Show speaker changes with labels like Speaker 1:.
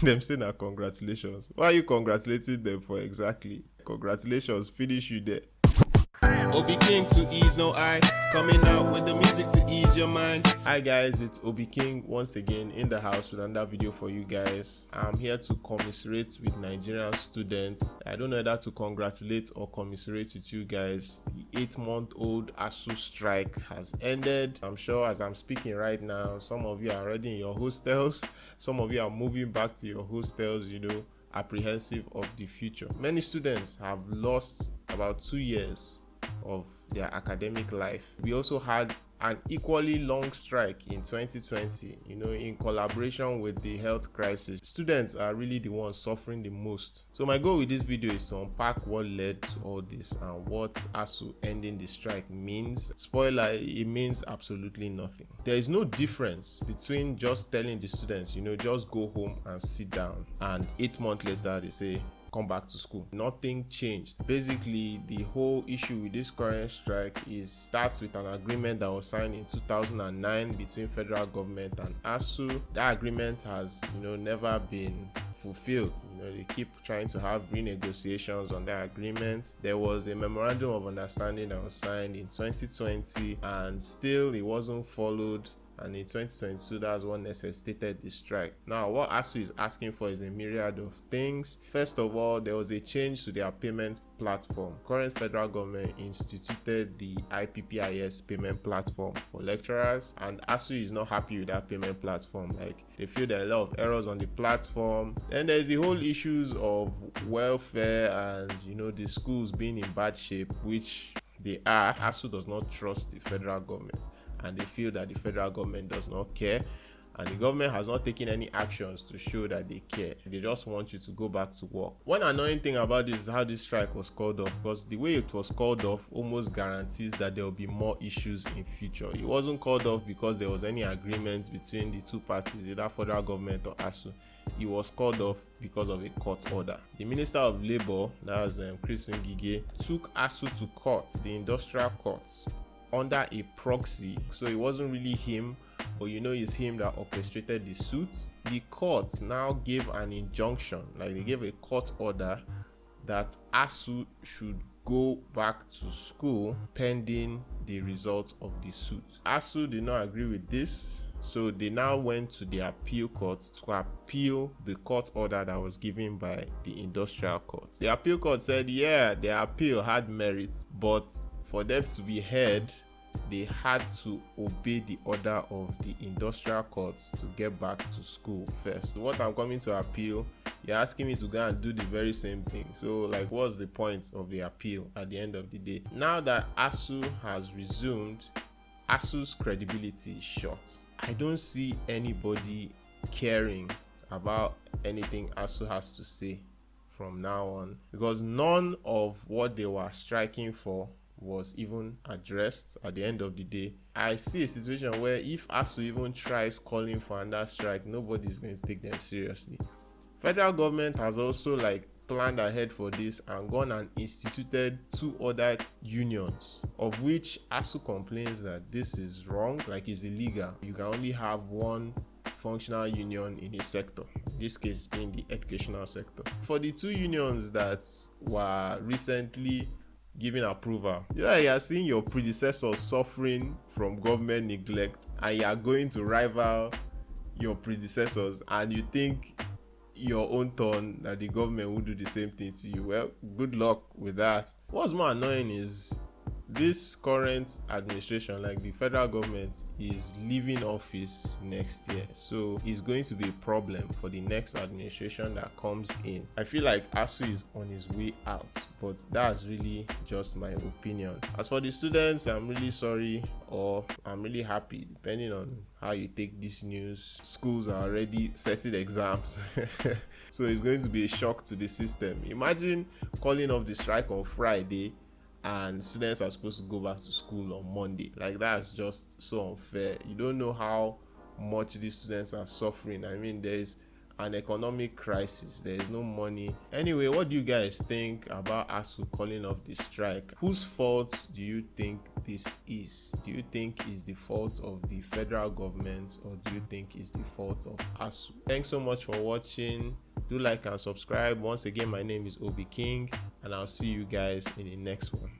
Speaker 1: Them say na congratulations. Why are you congratulating them for exactly? Congratulations, finish you there. OB Keeng to ease no eye, coming out with the music to ease your mind. Hi guys, it's OB Keeng once again in the house with another video for you guys. I'm here to commiserate with Nigerian students. I don't know whether to congratulate or commiserate with you guys. The 8-month-old ASUU strike has ended. I'm sure as I'm speaking right now, some of you are already in your hostels. Some of you are moving back to your hostels, apprehensive of the future. Many students have lost about 2 years of their academic life. We also had an equally long strike in 2020, in collaboration with the health crisis. Students are really the ones suffering the most. So my goal with this video is to unpack what led to all this and what ASUU ending the strike means. Spoiler, it means absolutely nothing. There is no difference between just telling the students, just go home and sit down, and 8 months later they say, come back to school. Nothing changed. Basically, the whole issue with this current strike starts with an agreement that was signed in 2009 between federal government and ASUU. That agreement has, never been fulfilled. They keep trying to have renegotiations on that agreement. There was a memorandum of understanding that was signed in 2020 and still it wasn't followed. And in 2022, that's what necessitated the strike. Now, what ASUU is asking for is a myriad of things. First of all, there was a change to their payment platform. Current federal government instituted the IPPIS payment platform for lecturers, and ASUU is not happy with that payment platform. They feel there are a lot of errors on the platform. Then there's the whole issues of welfare and, the schools being in bad shape, which they are. ASUU does not trust the federal government, and they feel that the federal government does not care, and the government has not taken any actions to show that they care. They just want you to go back to work. One annoying thing about this is how this strike was called off, because the way it was called off almost guarantees that there will be more issues in future. It wasn't called off because there was any agreement between the two parties, either federal government or ASUU. It was called off because of a court order. The Minister of Labour, that was Chris Ngige, took ASUU to court, the industrial courts, under a proxy. So it wasn't really him, but it's him that orchestrated the suit. The court now gave an injunction, they gave a court order that ASUU should go back to school pending the results of the suit. ASUU did not agree with this, so they now went to the appeal court to appeal the court order that was given by the industrial court. The appeal court said, yeah, their appeal had merit, but for them to be heard, they had to obey the order of the industrial courts to get back to school first. So what I'm coming to appeal, you're asking me to go and do the very same thing. So what's the point of the appeal at the end of the day? Now that ASUU has resumed, ASUU's credibility is shot. I don't see anybody caring about anything ASUU has to say from now on, because none of what they were striking for was even addressed at the end of the day. I see a situation where if ASUU even tries calling for another strike, nobody is going to take them seriously. Federal government has also planned ahead for this and gone and instituted 2 other unions, of which ASUU complains that this is wrong, it's illegal. You can only have one functional union in a sector, in this case being the educational sector. For the 2 unions that were recently giving approval, you are seeing your predecessors suffering from government neglect, and you are going to rival your predecessors, and you think your own turn that the government will do the same thing to you. Well, good luck with that. What's more annoying is this current administration, the federal government, is leaving office next year, so it's going to be a problem for the next administration that comes in. I feel like ASUU is on his way out, but that's really just my opinion. As for the students, I'm really sorry, or I'm really happy, depending on how you take this news. Schools are already setting exams so it's going to be a shock to the system. Imagine calling off the strike on Friday and students are supposed to go back to school on Monday. That's just so unfair. You don't know how much these students are suffering. There's an economic crisis. There is no money. Anyway, what do you guys think about ASUU calling off the strike? Whose fault do you think this is? Do you think it's the fault of the federal government, or do you think it's the fault of ASUU? Thanks so much for watching. Do like and subscribe. Once again, my name is OB Keeng, and I'll see you guys in the next one.